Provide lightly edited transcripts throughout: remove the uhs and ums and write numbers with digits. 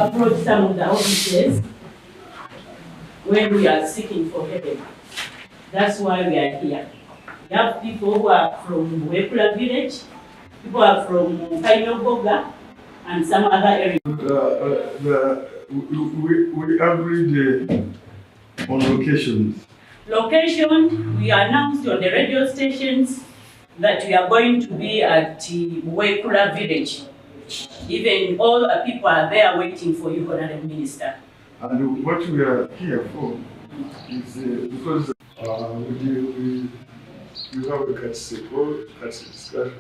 Approach some of the offices when we are seeking for heaven. That's why we are here. We have people who are from Wekula village, people are from Obusoga, and some other areas. We agreed on locations. Location, we announced on the radio stations that we are going to be at Wekula village. Even all the people are there waiting for you, Honorable Minister. And what we are here for is because we have a CATS discussion.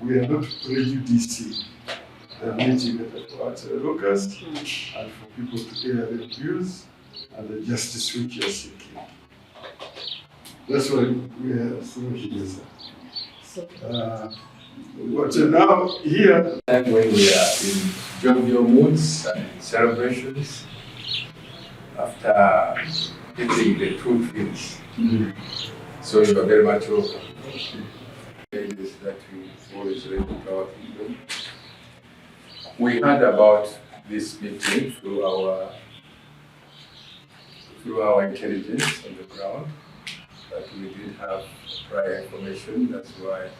We are not prejudicing the meeting at the locust and for people to air their views and the justice which you are seeking. That's why we are so here. But now here, when we are in jovial moods and celebrations, after getting the two things. So you are very much welcome. Ladies that we always relate to our kingdom. We heard about this meeting through our intelligence on the ground, but we did have prior information. That's why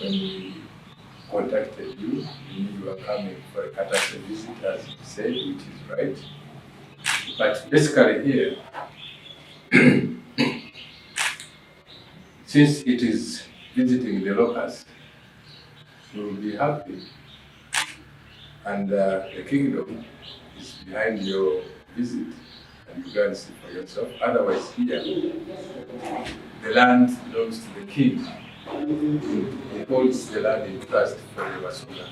when we contacted you, we knew you were coming for a catastrophe visit, as you said, which is right. But basically here, since it is visiting the locust, we will be happy. And the kingdom is behind your visit, and you go and see for yourself. Otherwise here, the land belongs to the king. He holds the land in trust for the Obusoga.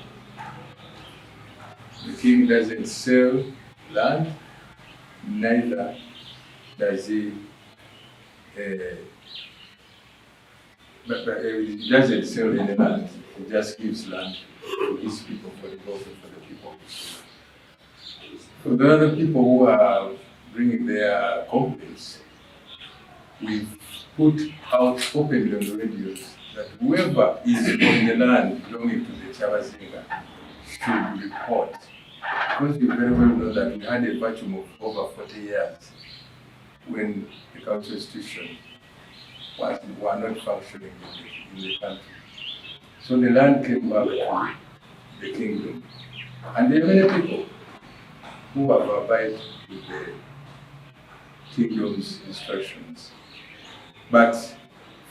The king doesn't sell land, neither does he doesn't sell any land. He just gives land to his people for the profit for the people. For the other people who are bringing their complaints, we've put out openly on the radios that whoever is on the land belonging to the Kyabazinga should report. Because you very well know that we had a vacuum of over 40 years when the council institution were not functioning in the country. So the land came back to the kingdom. And there are many people who have abided with the kingdom's instructions. But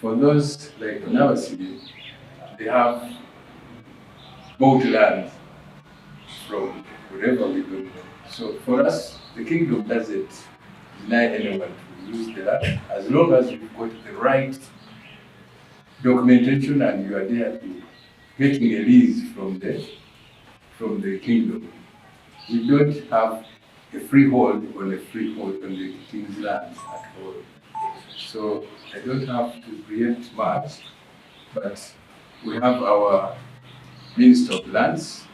for those like in our city, they have bought land from wherever we don't know. So for us, the kingdom doesn't deny anyone to use the land as long as you've got the right documentation and you are there to getting a lease from the kingdom. We don't have a freehold on the king's land at all. So I don't have to create much, but we have our Minister of Lands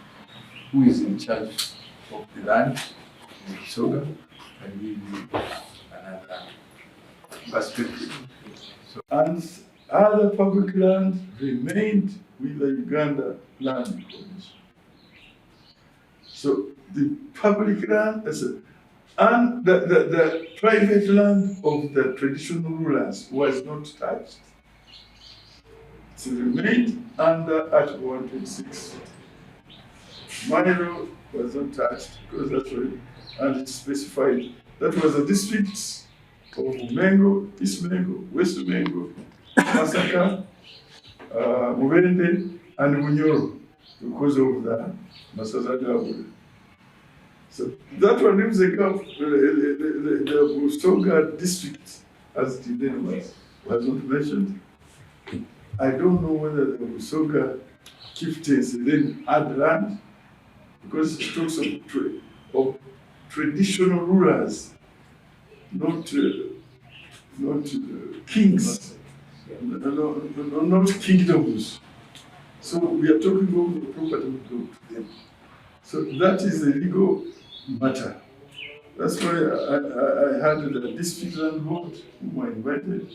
who is in charge of the land in Obusoga, and we need another perspective. So, and other public land remained with the Uganda Land Commission. So the public land and the private land of the traditional rulers was not touched. It remained under Article 126. Milo was not touched because that's right, and it's specified that was a district of Mengo, East Mengo, West Mengo, Masaka, Mubende, and Munyoro because of the Masazaga. So that one leaves the gap, the Busoga district, as the name was not mentioned. I don't know whether the Obusoga chieftains then had land, because it talks of traditional rulers, not kings, not kingdoms. So we are talking about the property we belong to them. So that is a legal matter. That's why I had the district land board, whom I invited,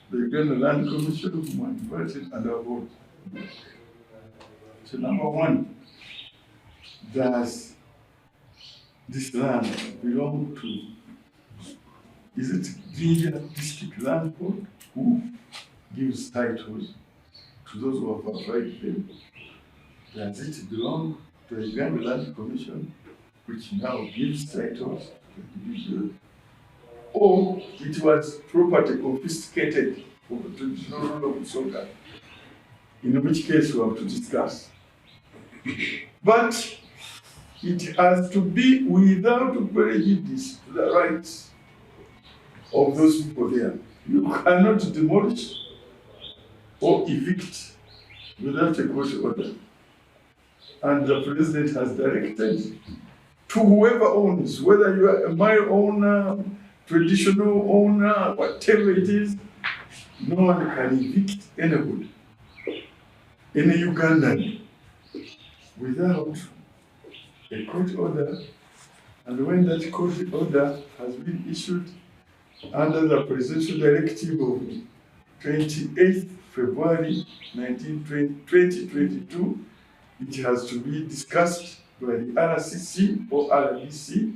the Uganda Land Commission, whom I invited, and our board. So number one, does this land belong to, is it Ginger District Land Board who gives titles to those who have applied them? Does it belong to the Uganda Land Commission, which now gives titles to individuals? Or it was property confiscated for the traditional rule of Busoga, in which case we have to discuss. But it has to be without prejudice to the rights of those people there. You cannot demolish or evict without a court order. And the president has directed to whoever owns, whether you are a mine owner, traditional owner, whatever it is, no one can evict anybody, any Ugandan, without a court order. And when that court order has been issued under the presidential directive of 28th February 2022, it has to be discussed by the RCC or RDC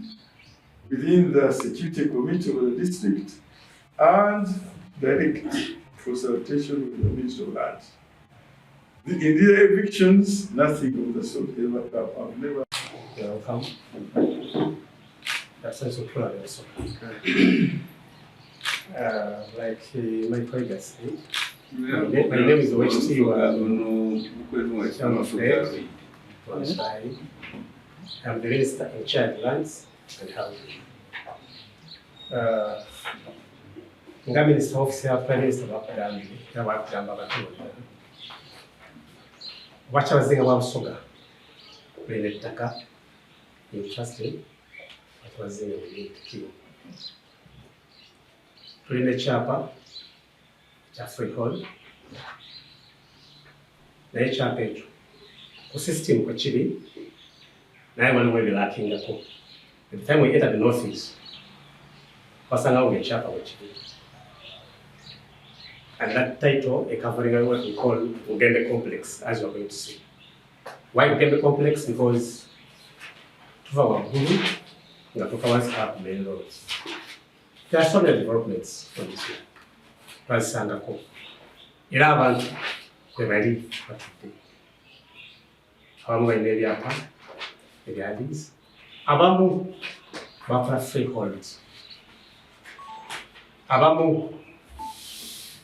within the security committee of the district and direct consultation with the Minister of Land. In the evictions, nothing of the sort ever happened. I've never. Welcome. That's also clear also. Like my colleague said, my name is I'm the Minister in charge of lands and housing. Nga Minister office ya Prime Minister bakudambi n'abakugamba abatundu. Kyabazinga bwa Busoga kulina ettaka entrusted Kyabazinga bw'ettaka. Tulina Kyaapa kya freehold. Naye Kyaapa ekyo ku system kwe kiri naye waliwo ebiraakingako. Every time we enter the office, wasangawo ng'Ekyaapa bwe kiri. And that title, a covering what we call Bugembe complex, as you are going to see. Why Bugembe complex? Because tuva waggulu nga tukawansi up main roads. There are so many developments from this year. Twazisangako. Era abantu kwe bali batudde. Abamu balina ebyapa ebyalizi. Abamu bakola freeholds. Abamu,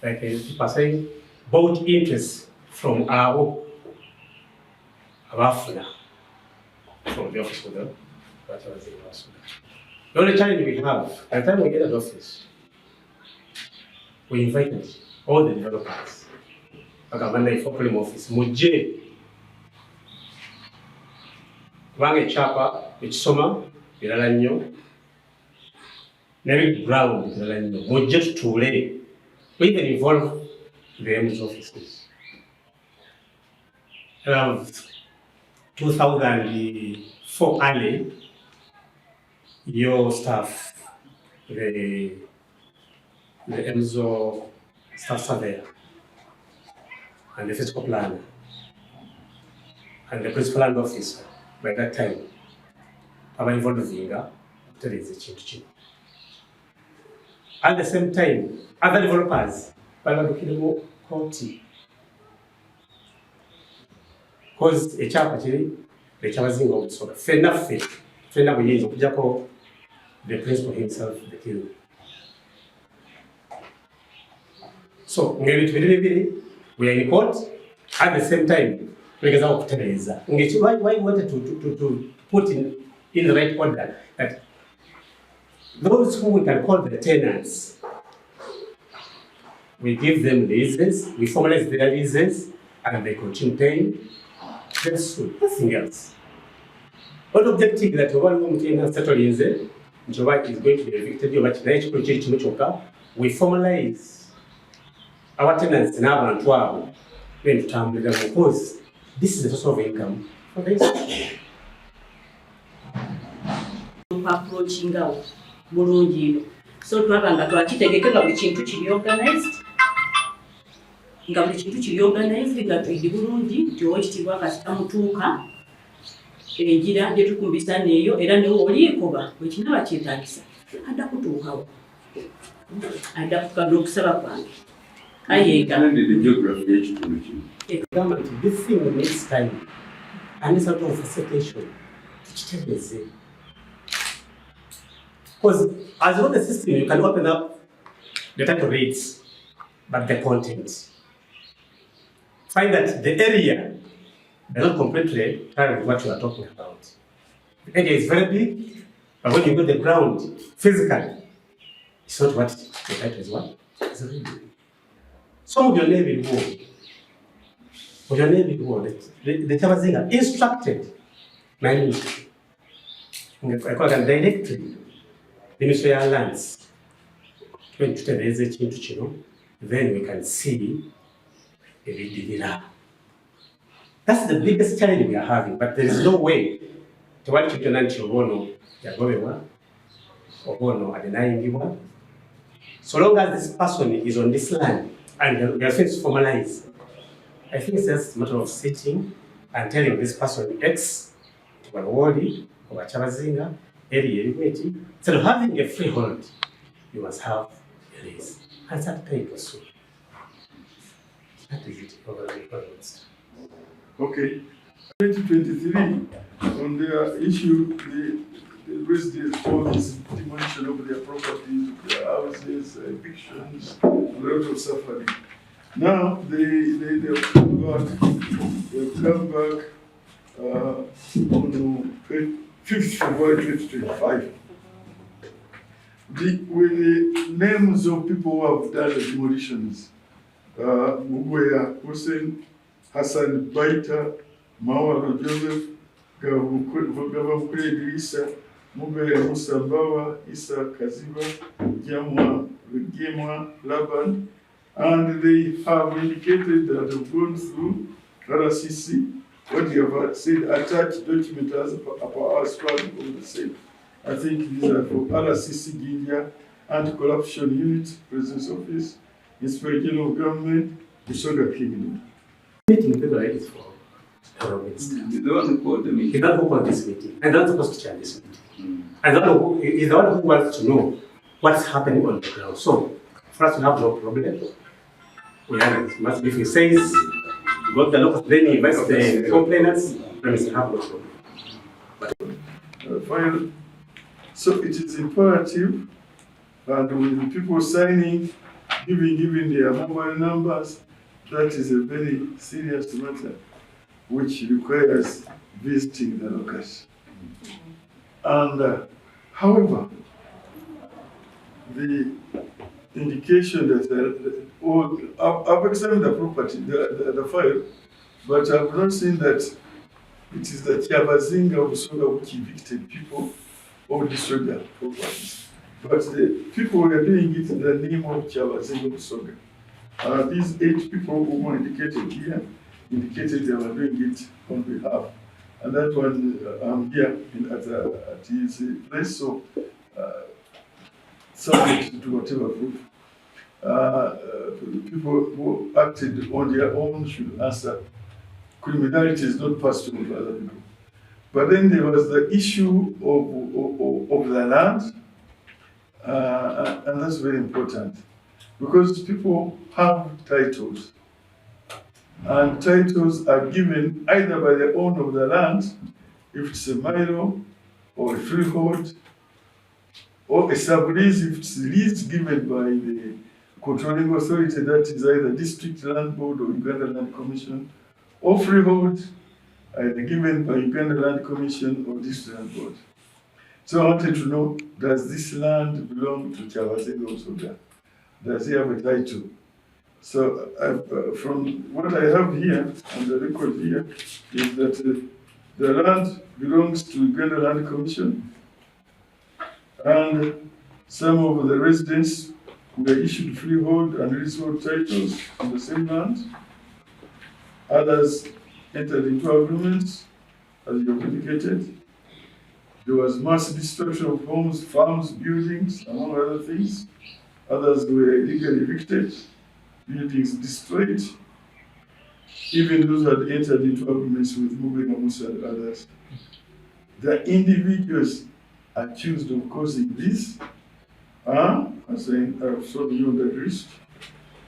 like people saying, bought interest from our Abafuna, from the office of the The only challenge we have, by the time we get an office, we invited all the developers. Bakabanda for prime office, muje kubanga Kyaapa ekisoma birala nnyo n'ebi ground birala nnyo, muje tutuule. We even involve the M's offices. 2004 early, your staff, the EMSO staff surveyor, and the physical planner, and the principal land officer, by that time, aba involvinga kutereza ekintu kino. At the same time, other developers balabukiremu kooti. Because Kyaapa kiri Kyabazinga Obusoga. Ffenna buyinza okuggyako the principal himself, the king. So, ng'ebintu bibiri, we are in court, at the same time, tugezaako okutereeza. Why we wanted to put in the right order that those who we can call the tenants, we give them leases, we formalize their leases, and they continue paying. That's true. Nothing else. What objective that one woman settle is going to be evicted, we formalize our tenants in our Antwerp when to term with them because this is the source of income for this. Approaching out bulungi so twabanga twakitegeke nga buli kintu kiri organized nga tuyidi bulungi nti owekitiibwa kasita mutuuka enjira gye tukumbisa neeyo era newe oliikoba wekinaba kyetaagisa adda kutuukawo adda kukadde okusaba kwange This thing needs time and it's out of facilitation. Because as well as the system, you can open up the title rates, but the content. Find that the area does not completely carry what you are talking about. The area is very big, but when you go to the ground, physically, it's not what the title is what? It's very big. Some of your navy war, the Kyabazinga instructed my ministry, I call it directly, Ministry of Lands, then we can see a Biibino. That's the biggest challenge we are having, but there is no way to what you can answer Obono, Yagobewa, Obono, Adenayingiwa. So long as this person is on this land and the affairs formalized, I think it's just a matter of sitting and telling this person X, Wali, or Kyabazinga, instead of having a freehold, you must have a lease. And start paying for soon. That is it. Okay. 2023, on their issue, they raised all this demolition of their properties, their houses, evictions, a lot of suffering. Now they've come back on the 5th February 2025 with the names of people who have done the demolitions. Mugwea Hussein, Hassan Baita, Mawaro Joseph, Gavamukure Isa, Mugwea Musa Mbawa, Isa Kaziba, Jamwa, Gemwa, Laban, and they have indicated that they've gone through RCC, what you have said, attached document as per struggle of the same. I think these are for RCC Ginja, Anti-Corruption Unit, President's Office, Inspector General of Government, Busoga Kingdom. Meeting is for our minister. The one who called the meeting. He's not who called this meeting, and not supposed to chair this meeting. And he's the one who wants to know what's happening on the ground. So, for us to have no problem, we have it. Must be if he says, got the local, then he invites the complainants, then we have no problem. Final. So it is imperative, and with people signing, giving their mobile numbers, that is a very serious matter, which requires visiting the location. And however, the indication that I've examined the property, the file, but I've not seen that it is the Kyabazinga Obusoga which evicted people or destroyed their properties. But the people were doing it in the name of Kyabazinga Obusoga. These 8 people who were indicated here indicated they were doing it on behalf. And that one, I'm here at his place, so subject to whatever proof. People who acted on their own should answer. Criminality is not passed on to other people. But then there was the issue of the land, and that's very important. Because people have titles, and titles are given either by the owner of the land, if it's a milo, or a freehold, or a sub-lease, if it's lease given by the controlling authority, that is either District Land Board or Uganda Land Commission, or freehold, either given by Uganda Land Commission or District Land Board. So I wanted to know, does this land belong to Kyabazinga Obusoga? Does he have a title? So from what I have here, on the record here, is that the land belongs to Uganda Land Commission, and some of the residents were issued freehold and leasehold titles on the same land. Others entered into agreements, as you have indicated. There was mass destruction of homes, farms, buildings, among other things. Others were illegally evicted, buildings destroyed. Even those that entered into agreements with Mugenga Musa and others. The individuals accused of causing this are, as I have shown you on the list,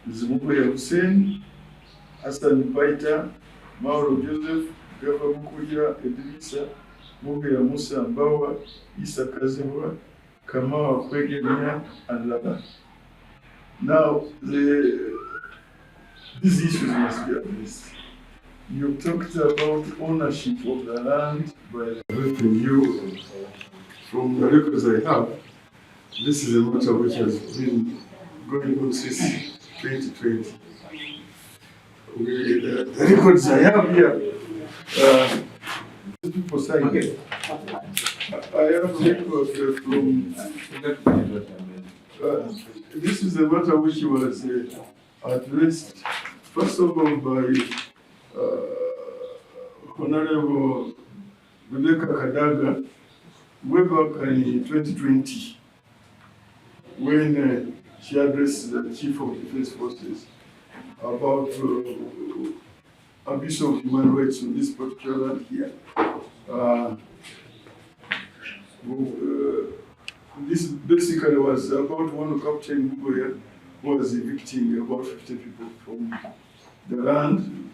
Zimugoya Hussein, Hassan Paita, Mauro Joseph, Gava Bukuya, Edrisa, Mugeya Musa Mbawa, Isa Kazewa, Kamawa Kwegenya, and Laban. Now, these issues must be addressed. You talked about ownership of the land by the revenue. From the records I have, this is a matter which has been going on since 2020. The records I have here, people signed it. I have records from. This is a matter which was addressed, first of all, by Honorable Rebecca Kadaga, way back in 2020, when she addressed the Chief of Defense Forces about abuse of human rights on this particular land here. This basically was about one Captain Mugoya who was evicting about 50 people from the land.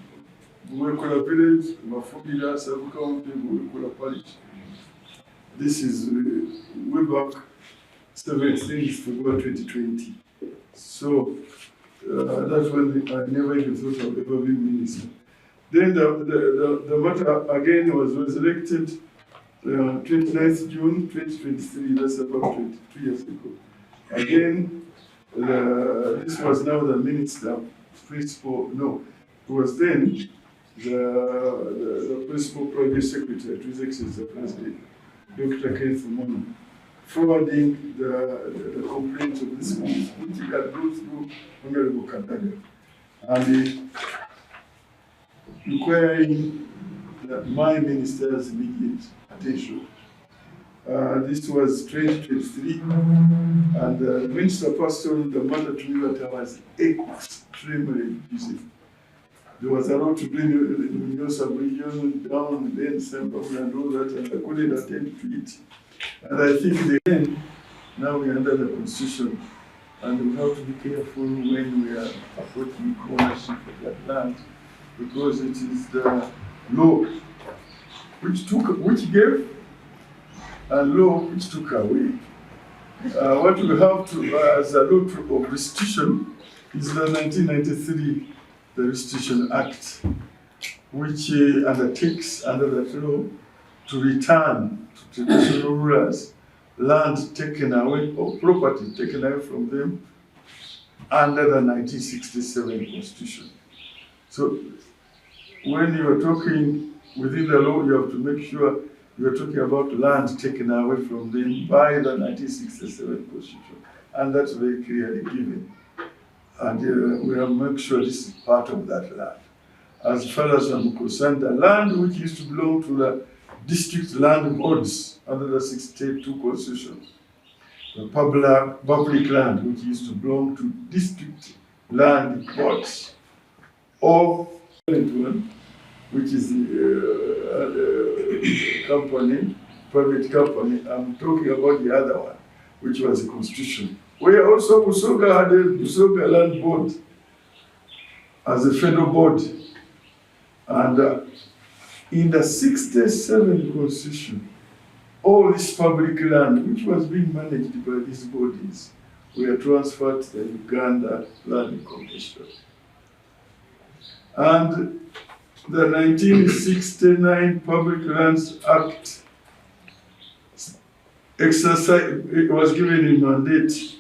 Buwekula village, Mafubira, Sabuka, Buwekula parish. This is way back 17th February 2020. So that's when I never even thought of ever being minister. Then the matter again was resurrected 29th June 2023, that's about 22 years ago. Again, this was now the minister, principal, no, it was then the principal private secretary to His Excellency the President, Dr. Kenneth Mono, forwarding the complaints of this case, which he had gone through Honorable Kadaga, and requiring my minister's immediate attention. This was 2023, and the minister passed on the matter to me that I was extremely busy. There was a lot to do in the sub-region, down, then Zimbabwe and all that, and I couldn't attend to it. And I think again, now we are under the constitution, and we have to be careful when we are approaching ownership of that land, because it is the law which gave, and law which took away. What we have to, as a law of restitution, is the 1993 the Restitution Act, which undertakes under that law to return to traditional rulers land taken away or property taken away from them under the 1967 Constitution. So when you are talking within the law, you have to make sure you are talking about land taken away from them by the 1967 Constitution, and that's very clearly given. And we have to make sure this is part of that land. As far as I'm concerned, the land which used to belong to the district land boards under the 62 Constitution, the public land which used to belong to district land boards, or which is a company, private company. I'm talking about the other one, which was a constitution. Where also Obusoga had a Busoga land board as a federal board. And in the 67 Constitution, all this public land, which was being managed by these bodies, were transferred to the Uganda Land Commission. And the 1969 Public Lands Act it was given a mandate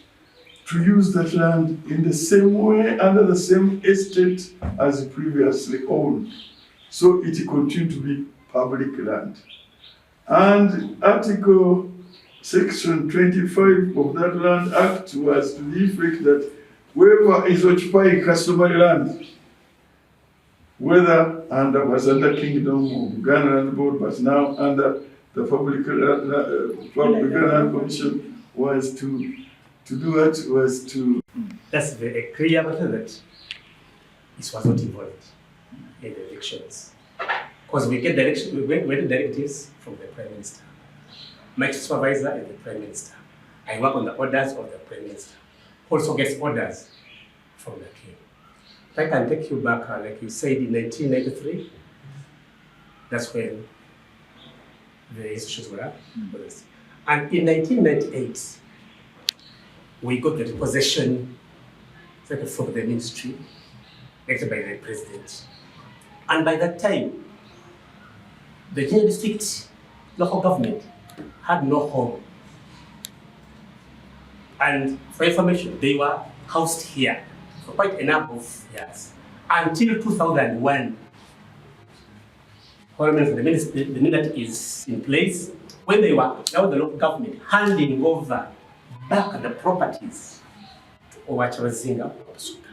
to use that land in the same way, under the same estate as previously owned. So it continued to be public land. And Article Section 25 of that Land Act was to the effect that whoever is occupying customary land, whether was under Kingdom of Uganda Land Board, but now under the Public Land Commission, was to do what? Was to... That's very clear matter that this was not involved in the elections. Because we get directives from the Prime Minister. My supervisor is the Prime Minister. I work on the orders of the Prime Minister. Also gets orders from the King. If I can take you back, like you said, in 1993, that's when the institutions were up. And in 1998, we got the repossession from the ministry, elected by the president. And by that time, the Kenya district local government had no home. And for information, they were housed here for quite a number of years. Until 2001, when the ministry is in place, when they were now the local government handing over back the properties of Kyabazinga, Obusoga.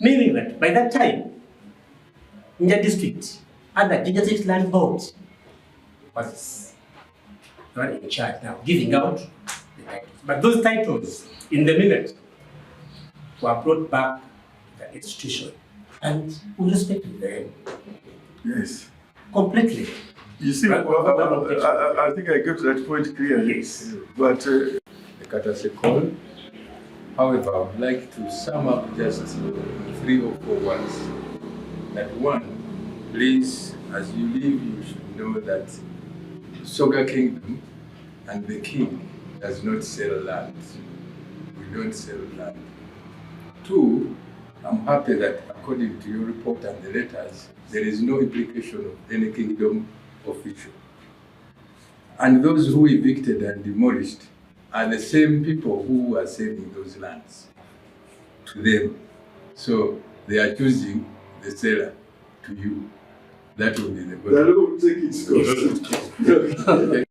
Meaning that by that time, in the district, under District Land Board was not in charge now, giving out the titles. But those titles, in the minute, were brought back to the institution. And we respected them. Yes. Completely. You see, I think I got that point clearly. Yes. But The courtesy call. However, I would like to sum up just 3 or 4 words. That one, please, as you leave, you should know that Soga Kingdom and the King does not sell land. We don't sell land. 2, I'm happy that according to your report and the letters, there is no implication of any kingdom official. And those who evicted and demolished are the same people who are selling those lands to them. So they are choosing the seller to you. That will be the that will take its course.